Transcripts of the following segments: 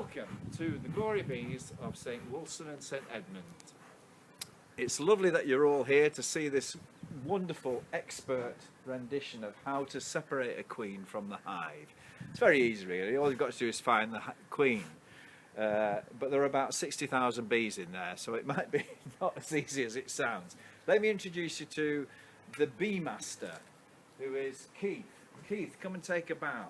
Welcome to the Glory Bees of St Wulstan and St Edmund. It's lovely that you're all here to see this wonderful expert rendition of how to separate a queen from the hive. It's very easy really, all you've got to do is find the queen. But there are about 60,000 bees in there, so it might be not as easy as it sounds. Let me introduce you to the bee master, who is Keith. Keith, come and take a bow.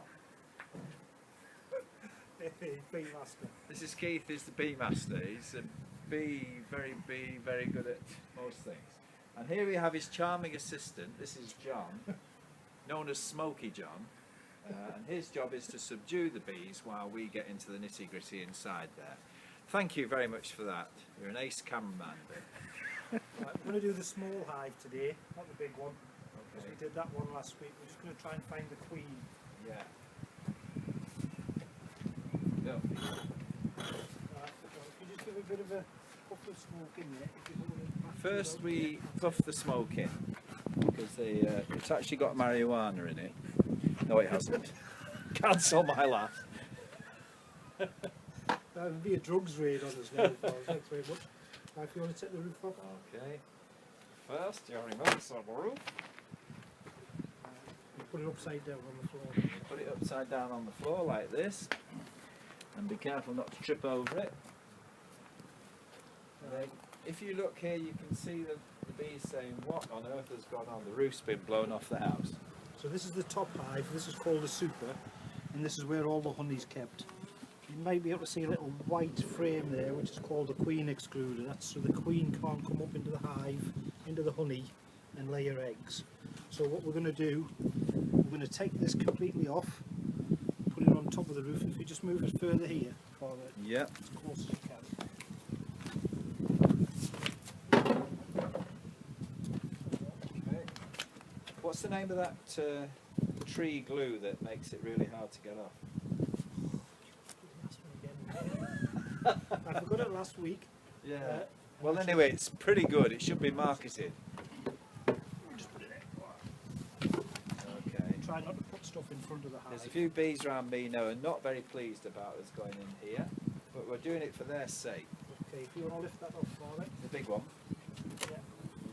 Bee master. This is Keith, he's the bee master. He's a bee, very good at most things. And here we have his charming assistant. This is John, known as Smoky John. And his job is to subdue the bees while we get into the nitty-gritty inside there. Thank you very much for that. You're an ace cameraman. Right, we're going to do the small hive today, not the big one. Because we did that one last week. We're just going to try and find the queen. Yeah. No. Right, if you just give a bit of a puff of smoke in there. If you hold it back First we puff the smoke in, because it's actually got marijuana in it. No, it hasn't. Cancel my laugh. That would be a drugs raid on us now. Thanks very much. Now, if you want to take the roof off. Okay. First, you remove some roof. Put it upside down on the floor. Put it upside down on the floor like this. And be careful not to trip over it. If you look here, you can see the bees saying, what on earth has gone on? The roof's been blown off the house. So this is the top hive, this is called a super, and this is where all the honey's kept. You might be able to see a little white frame there, which is called a queen excluder. That's so the queen can't come up into the hive, into the honey, and lay her eggs. So what we're going to do, we're going to take this completely off, put it on top of the roof. If you just move it further here, Father, Yep. as close as you can. What's the name of that tree glue that makes it really hard to get off? I forgot it last week. Yeah. Well, anyway, it's pretty good. It should be marketed. Just put it there. Okay. Try not to put stuff in front of the hive. There's a few bees around me now and not very pleased about us going in here, but we're doing it for their sake. Okay, if you want to lift that off for it. The big one. Yeah.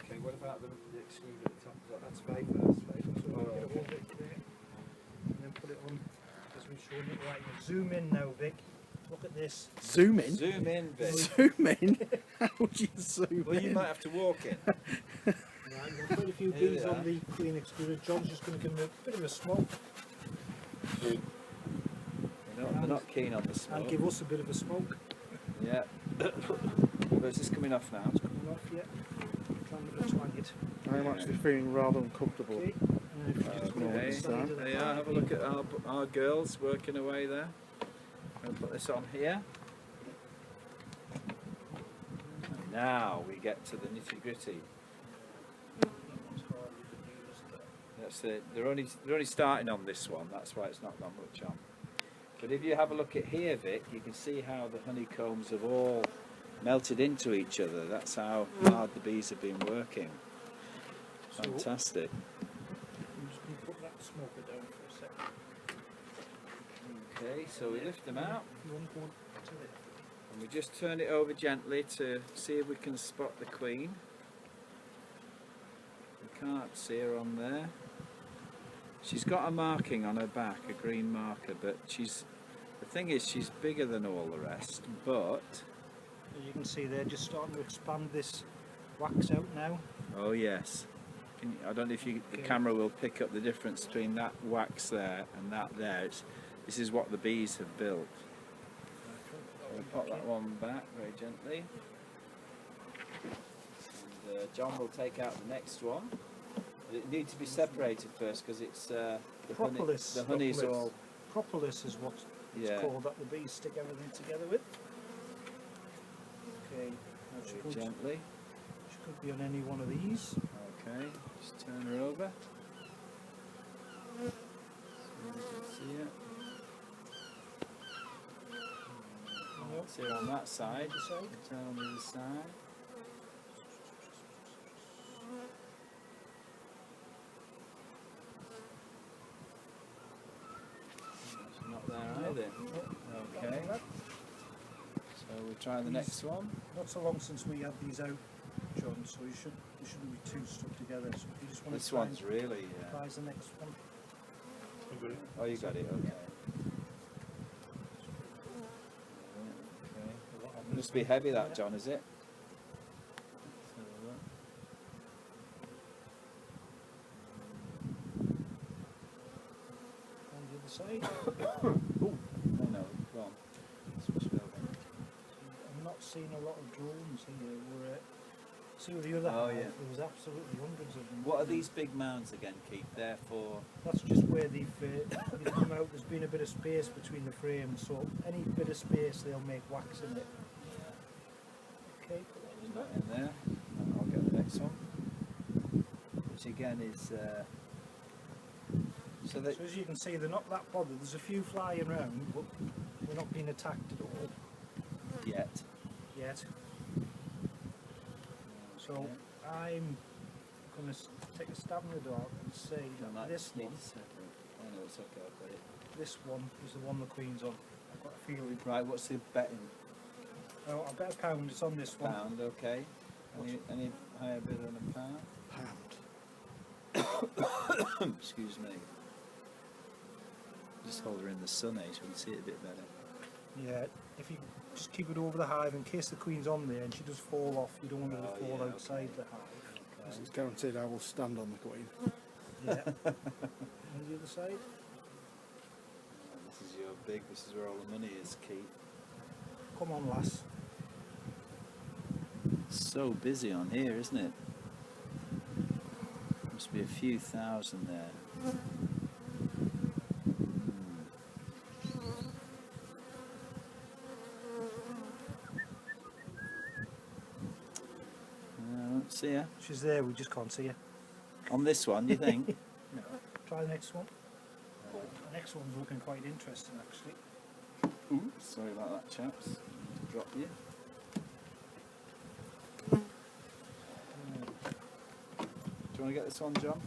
Okay. What about the excluder at the top? That's Faye first. So we'll get a hold of it there, and then put it on as we've shown it. Right, now zoom in now, Vic. Look at this. Zoom in? Zoom in, Vic. Zoom in? How would you zoom Well, in? you might have to walk in. Right, we've got quite a few Here bees they on are. the queen excluder. John's just going to give them a bit of a smoke They're not keen on the smoke. and give us a bit of a smoke. Yeah. Is this coming off now? It's coming off yet. Try and not to twang it. I'm actually feeling rather uncomfortable. Okay. And if you just go Okay. inside of the There you are. Have a look at our girls working away there. I'll put this on here. Now we get to the nitty gritty. That's it. They're only starting on this one. That's why it's not gone much on. But if you have a look at here, Vic, you can see how the honeycombs have all melted into each other. That's how hard the bees have been working. So, Fantastic. I'm just going to put that smoker down for a second. Okay, so we lift them out You want to go to it? and we just turn it over gently to see if we can spot the queen. We can't see her on there. She's got a marking on her back, a green marker, but the thing is she's bigger than all the rest, but As you can see, they're just starting to expand this wax out now. oh yes. I don't know if the camera will pick up the difference between that wax there and that there. This is what the bees have built. We'll pop that one back very gently. And John will take out the next one. It needs to be separated first because it's the Propolis. honey's all Propolis is what it's called that the bees stick everything together with. Okay, now she very gently. she could be on any one of these. Okay, just turn her over. So you can see it. Yep. See her on that side. Other side. Turn on the other side. She's not there either. Okay. we'll try the next one. Not so long since we had these out, John, so you shouldn't be too stuck together. So if you just want This to try one's really. and prize the next one. Oh, you got it. Okay. Okay. Must be heavy, that, John, is it? On the other side. Oh no, go on. Switch it over. I'm not seeing a lot of drones here. See with the other Oh, hive, yeah. there was absolutely hundreds of them. What are these big mounds again, Keith? They're for. That's just where they've come out. There's been a bit of space between the frames, so any bit of space they'll make wax in it. Okay, put that There's not in there. I'll get the next one. Which again is. So that. So as you can see, they're not that bothered. There's a few flying around, but they're not being attacked at all Yet. yet. So I'm going to take a stab in the dark and say that this one, Oh no, it's okay, I've got it. this one is the one the Queen's on. I've got a feeling. Right, what's the betting? Oh, I bet a pound it's on this one. Pound, okay. Any higher bid than a pound? Pound. Excuse me. Just hold her in the sun, so we can see it a bit better. Yeah, if you just keep it over the hive in case the Queen's on there and she does fall off, you don't want her to Oh, fall yeah, outside okay. the hive. This is guaranteed I will stand on the Queen. Yeah. On the other side. This is your big, this is where all the money is, Keith. Come on, lass. So busy on here, isn't it? Must be a few thousand there. See ya. She's there, we just can't see her. On this one, do you think? No. Try the next one. The next one's looking quite interesting, actually. Ooh, sorry about that, chaps. Drop you. Do you want to get this one, John?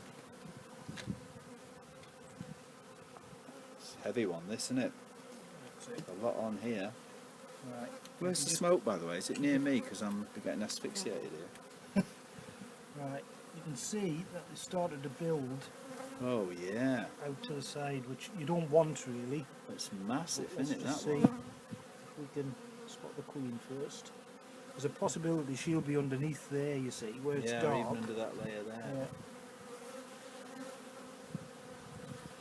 It's a heavy one, this, isn't it? That's it. A lot on here. Right. Where's the Just- smoke, by the way? Is it near me? Because I'm getting asphyxiated here. Right. You can see that they started to build Oh, yeah. out to the side, which you don't want really. It's massive, Let's isn't it, just that see one? if we can spot the Queen first. There's a possibility she'll be underneath there, you see, where it's Yeah, dark. even under that layer there. Yeah.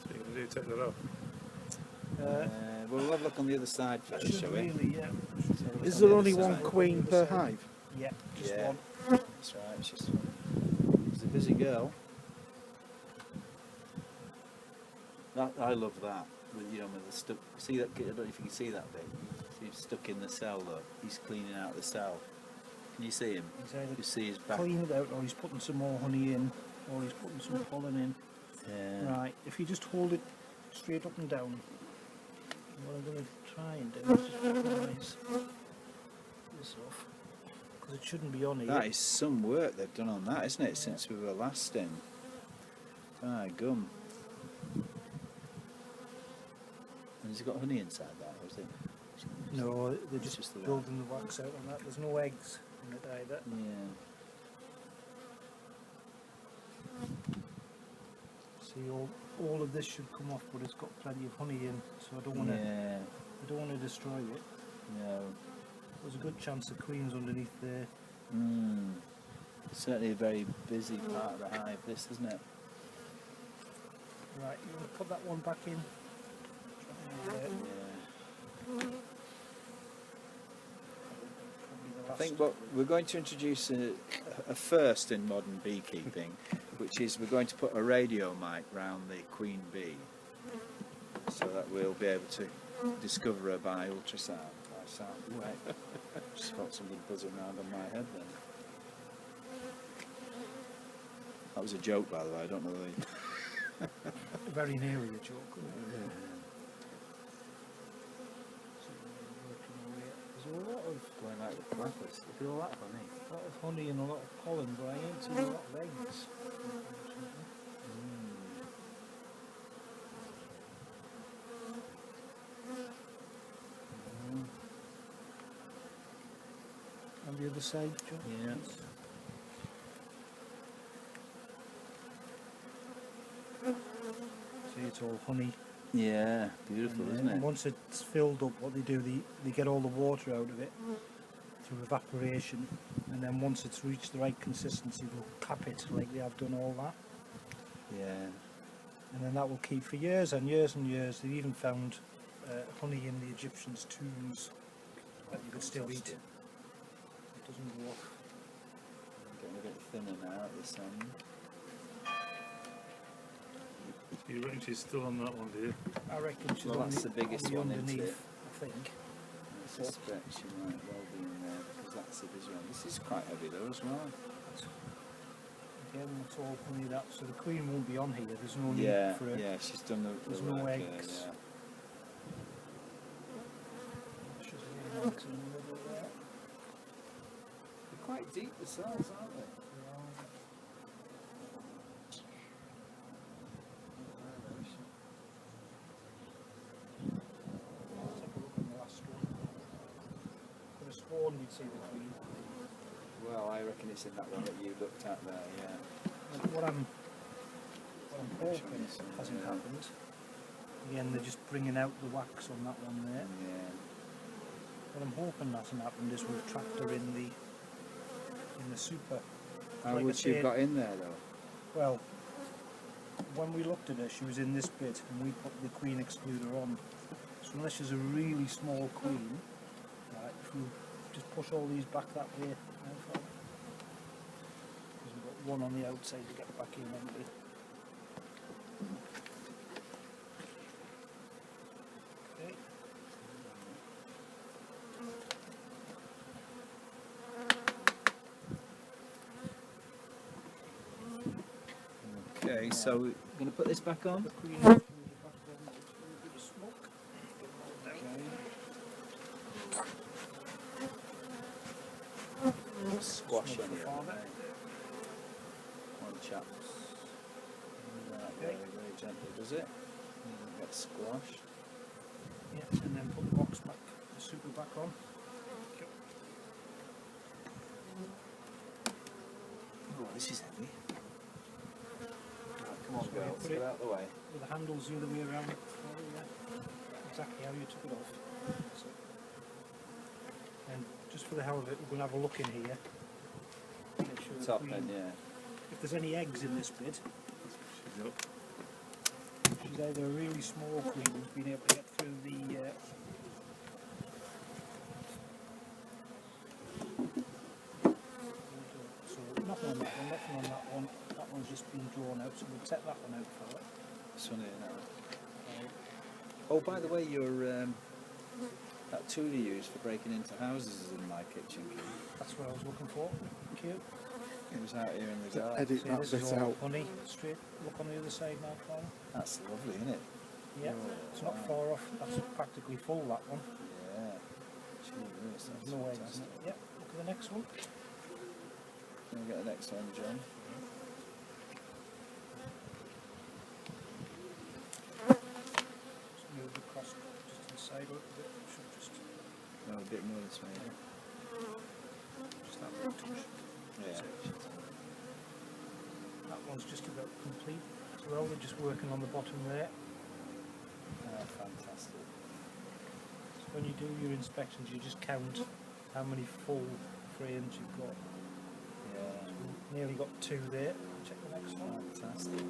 So you're going to do take that off. Well, we'll have a look on the other side first, Should shall we? really, yeah. Is on there the only other one side. queen per hive? Yeah, just Yeah. one. That's right, she's a busy girl. I love that. With, you know, with the stuck. See that? I don't know if you can see that bit. He's stuck in the cell. Look, he's cleaning out the cell. Can you see him? He's either You see his back. clean it out, or he's putting some more honey in, or he's putting some pollen in. Yeah. Right, if you just hold it straight up and down, what I'm going to try and do is just rise this off, because it shouldn't be on here. That is some work they've done on that, isn't it? Since we were last in. Ah, gum. And has it got honey inside that, or is it? No, they're It's just, just the building the wax out on that. There's no eggs in it either. Yeah. See, all of this should come off, but it's got plenty of honey in, so I don't want to. Yeah. I don't want to destroy it. No. There's a good chance the Queen's underneath there. Mm. Certainly a very busy part of the hive, this, isn't it? Right, you want to put that one back in? Yeah. Probably the I think last. we're going to introduce a first in modern beekeeping, which is we're going to put a radio mic round the queen bee, so that we'll be able to discover her by ultrasound. By sound. Right. Just felt something buzzing around on my head then. That was a joke, by the way. I don't know whether Very nearly a joke. Wasn't it? So we're working our way up. There's a lot of going like the clappers. Look at all that honey. honey and a lot of pollen, but I ain't seen a lot of eggs. Unfortunately. on the other side, John. Yeah. See, it's all honey. Yeah, beautiful, isn't And it? once it's filled up, what they do, they get all the water out of it through evaporation, and then once it's reached the right consistency, they'll cap it like they have done all that, Yeah. and then that will keep for years and years and years. They've even found honey in the Egyptians' tombs that you could still eat. It doesn't go off. Getting a bit thinner now at this end. You reckon she's still on that one, do you? I reckon she's Well, on that's the biggest on the one, isn't underneath, it? I think. I suspect she might well be in there because that's the busy one. This is quite heavy though as well. Again, it's all honey that, so the queen won't be on here. There's no need Yeah, for it. yeah, she's done the There's work no here, eggs. yeah. She's laying eggs in the middle there. They're quite deep the cells, aren't they? Let's take a look on the last one. Could have sworn you'd see the queen. Well, I reckon it's in that one that you looked at there, yeah. And what I'm hoping hasn't Yeah. happened. Again, they're just bringing out the wax on that one there. Yeah. What I'm hoping hasn't happened is we've trapped her in the super. How Like I would she have said- got in there though? Well, when we looked at her, she was in this bit, and we put the queen excluder on. So unless she's a really small queen, right, if we just push all these back that way, because we've got one on the outside to get back in, haven't we? Okay. Okay, so we're going to put this back on? The queen excluder back on, it's a little bit of smoke. Get them all down. Squash Smoke on for here. father. One chaps. Right, very, very gently does it. Get squashed. Yeah, and then put the box back, the super back on. Oh, this is heavy. Right, come on, So you girls, put get it- out of the way. With the handles the other way around. Yeah. Exactly how you took it off. So, and just for the hell of it, we're going to have a look in here. Make sure that Top we- end, yeah. if there's any eggs in this bit, She's up. she's either a really small queen who's been able to get through the so nothing on that one, nothing on that one. That one's just been drawn out, so we'll take that one out for it. This one here now. Oh, by the way, your that tool you use for breaking into houses is in my kitchen. That's what I was looking for. Cute. It was out here in the To garden. edit See, that this is bit all out. honey. Straight. Look on the other side now, Colin. That's lovely, isn't it? Yeah, Oh, it's not wow. far off. That's practically full, that one. Yeah. Gee whiz, that's There's no eggs in fantastic. it. Yep, look at the next one. Can we get the next one, John? Just move the cross just to the side a little bit. Should just, No, a bit more this way. just that little touch. Yeah. That one's just about complete as well. They're just working on the bottom there. Fantastic. So when you do your inspections, you just count how many full frames you've got. Yeah. We've nearly got 2 there. Check the next one. Fantastic.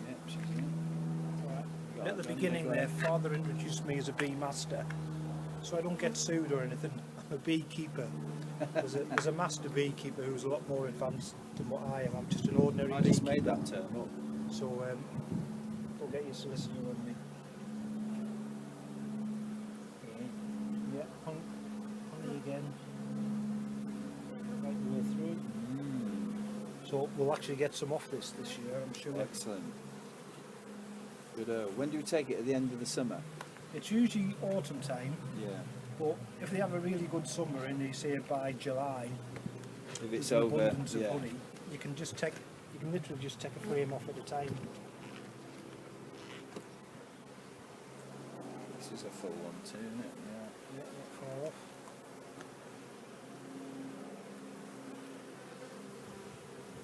Yep, she's in. Right. Got At the it done beginning with there, that. Father introduced me as a bee master, so I don't get sued or anything. I'm a beekeeper. There's a master beekeeper who's a lot more advanced than what I am. I'm just an ordinary I just beekeeper. made that term up. So don't get your solicitor on me. Yeah, honey again. Right the way through. So we'll actually get some off this year, I'm sure. Excellent. Good. When do you take it? At the end of the summer? It's usually autumn time. Yeah. But if they have a really good summer and they say by July, If it's there's an over, abundance of yeah. honey, you can literally just take a frame off at a time. This is a full one too, isn't it? Yeah, not far off.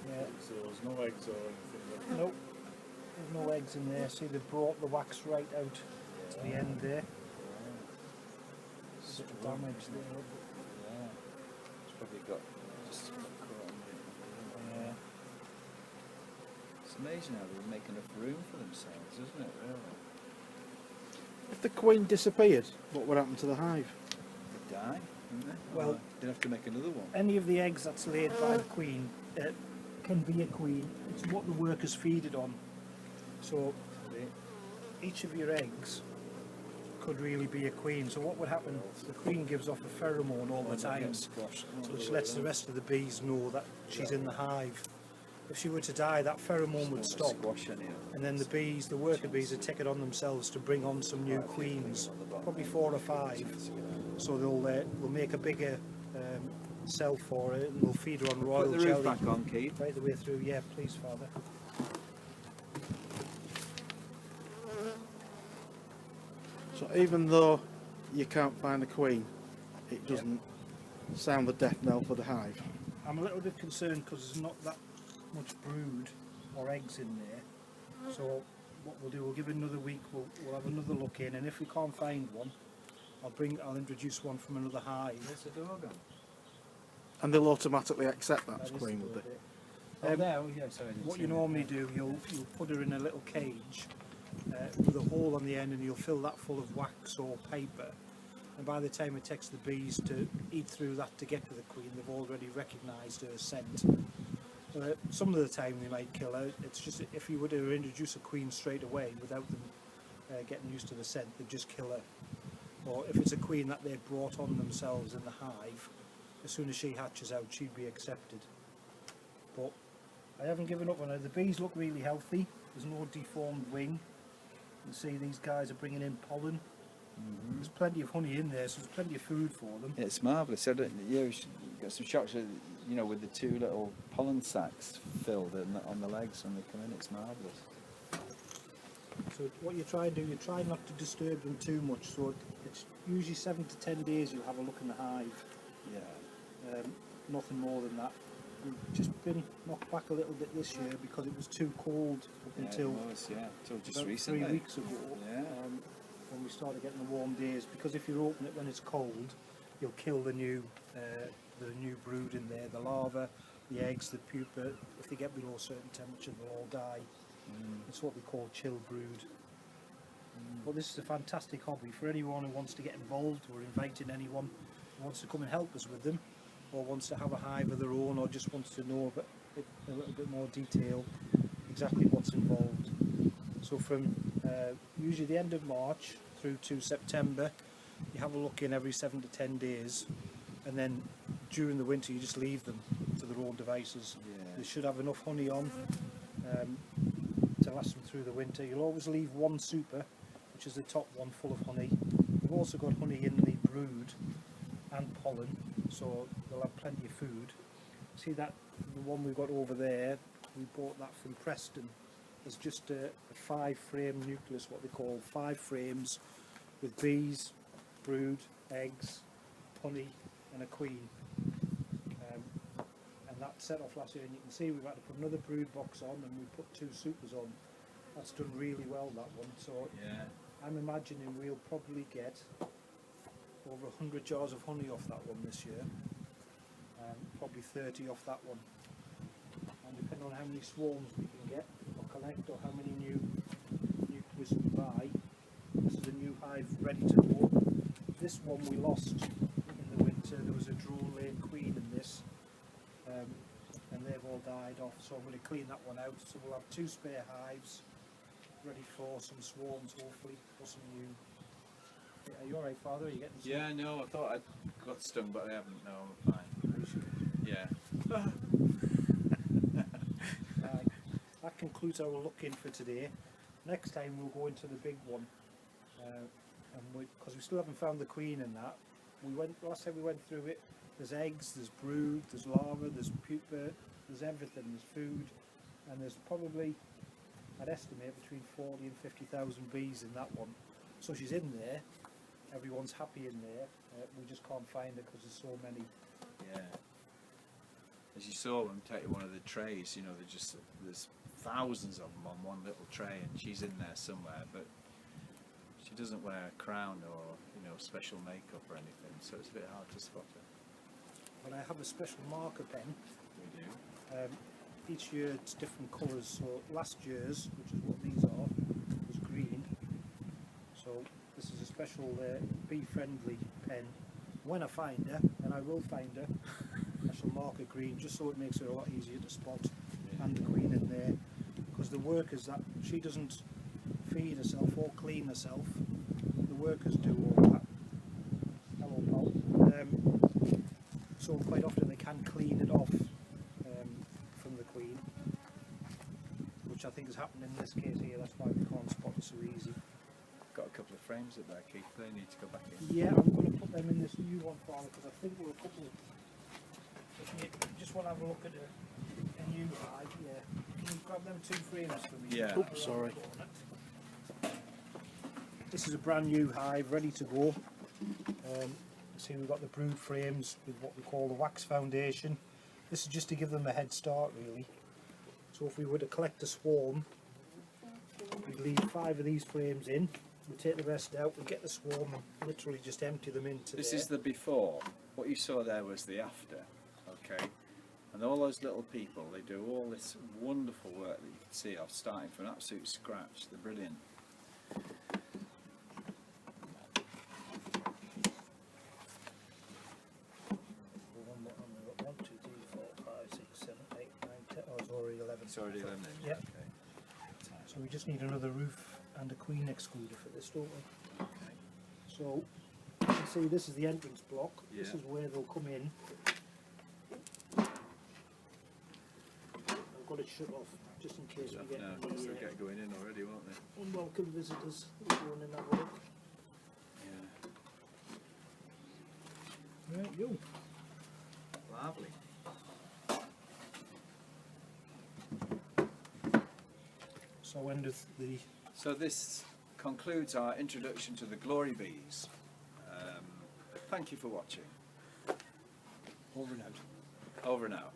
Yeah. So there's no eggs or anything. Nope. There's no eggs in there. See, they've brought the wax right out to the end there. Bit of damage there. Yeah. It's probably got just got caught on it. Yeah. It's amazing how they make enough room for themselves, isn't it, really? If the queen disappeared, what would happen to the hive? They die, wouldn't they? Well, they'd have to make another one. Any of the eggs that's laid by the queen can be a queen. It's what the workers feed it on. So each of your eggs could really be a queen. So what would happen? The queen gives off a pheromone all the time, which lets the rest of the bees know that she's in the hive. If she were to die, that pheromone would stop, and then the bees, the worker bees, would take it on themselves to bring on some new queens, probably 4 or 5. So they'll make a bigger cell for it, and they'll feed her on royal jelly. Put the jelly roof back on, Keith. right the way through. Yeah, please, Father. So even though you can't find a queen, it doesn't sound the death knell for the hive. I'm a little bit concerned because there's not that much brood or eggs in there. So what we'll do, we'll give it another week. We'll have another look in, and if we can't find one, I'll introduce one from another hive. There's a dog on. And they'll automatically accept that as That is queen, the would dog they? there. There, yeah, sorry. I didn't What see you that. normally do, you'll put her in a little cage with a hole on the end, and you'll fill that full of wax or paper. And by the time it takes the bees to eat through that to get to the queen, they've already recognised her scent. Some of the time they might kill her. It's just if you were to introduce a queen straight away without them getting used to the scent, they'd just kill her. Or if it's a queen that they've brought on themselves in the hive, as soon as she hatches out, she'd be accepted. But I haven't given up on her. The bees look really healthy. There's no deformed wing. You can see these guys are bringing in pollen. There's plenty of honey in there, so there's plenty of food for them. It's marvellous. You got some shots, you know, with the 2 little pollen sacs filled on the legs when they come in. It's marvellous. So what you try and do, you try not to disturb them too much. So it's usually 7 to 10 days you'll have a look in the hive. Yeah. Nothing more than that. We've just been knocked back a little bit this year because it was too cold up until until just about recently. 3 weeks ago. Yeah. When we started getting the warm days, because if you open it when it's cold, you'll kill the new brood in there, the larvae, the eggs, the pupa. If they get below a certain temperature, they'll all die. It's what we call chill brood. But this is a fantastic hobby for anyone who wants to get involved. We're inviting anyone who wants to come and help us with them, or wants to have a hive of their own, or just wants to know a little bit more detail exactly what's involved. So from usually the end of March through to September, you have a look in every 7 to 10 days, and then during the winter you just leave them to their own devices. They should have enough honey on to last them through the winter. You'll always leave one super, which is the top one, full of honey. We've also got honey in the brood and pollen, so they'll have plenty of food. See that the one we've got over there, we bought that from Preston. It's just a 5-frame nucleus, what they call 5 frames, with bees, brood, eggs, honey and a queen. And that set off last year, and you can see we've had to put another brood box on, and we put 2 supers on. That's done really well, that one. So I'm imagining we'll probably get over 100 jars of honey off that one this year, probably 30 off that one. And depending on how many swarms we can get or collect, or how many new nucleus we buy, this is a new hive ready to go. This one we lost in the winter. There was a drone laying queen in this, and they've all died off, so I'm going to clean that one out. So we'll have 2 spare hives ready for some swarms, hopefully, or some new. Are you alright, Father? Are you getting some? Yeah, no, I thought I got stung, but I haven't. No, I'm fine. Are you sure? Yeah. That concludes our look-in for today. Next time we'll go into the big one, and because we still haven't found the queen in that. Last time we went through it. There's eggs, there's brood, there's larvae, there's pupa, there's everything. There's food, and there's probably, I'd estimate, between 40 and 50,000 bees in that one. So she's in there, everyone's happy in there, we just can't find her because there's so many. Yeah. As you saw when we take one of the trays, you know, there's thousands of them on one little tray, and she's in there somewhere, but she doesn't wear a crown or, you know, special makeup or anything, so it's a bit hard to spot her. But I have a special marker pen. We do. Each year it's different colours, so last year's, which is what these are, was green. So this is a special bee-friendly pen. When I find her, and I will find her, I shall mark her green just so it makes her a lot easier to spot. Yeah. And the queen in there, because the workers, that she doesn't feed herself or clean herself, the workers do all that. Hello, pal. So quite often they can clean it off from the queen, which I think has happened in this case here. That's why we can't spot it so easy. Got a couple of frames up there, Keith. They need to go back in. Yeah, I'm going to put them in this new one, Father, because I think we're a couple. If you just want to have a look at a new hive, yeah. Can you grab them 2 frames for me? Yeah. Oops, sorry. This is a brand new hive, ready to go. See, we've got the brood frames with what we call the wax foundation. This is just to give them a head start, really. So if we were to collect a swarm, we'd leave 5 of these frames in. We take the rest out, we get the swarm and literally just empty them into This there. is the before. What you saw there was the after, okay? And all those little people, they do all this wonderful work that you can see of, starting from absolute scratch. They're brilliant. It's already 11. It's already 11. Yep. Okay. So we just need another roof and a queen excluder for this, don't we? Okay. So you can see this is the entrance block. This Yeah. is where they'll come in. I've got it shut off just in case we get No, any they'll get going in already, won't they? unwelcome visitors. We'll go in and have a look. Yeah. Right, you. Lovely. So end of the. So this concludes our introduction to the glory bees. Thank you for watching. Over and out. Over and out.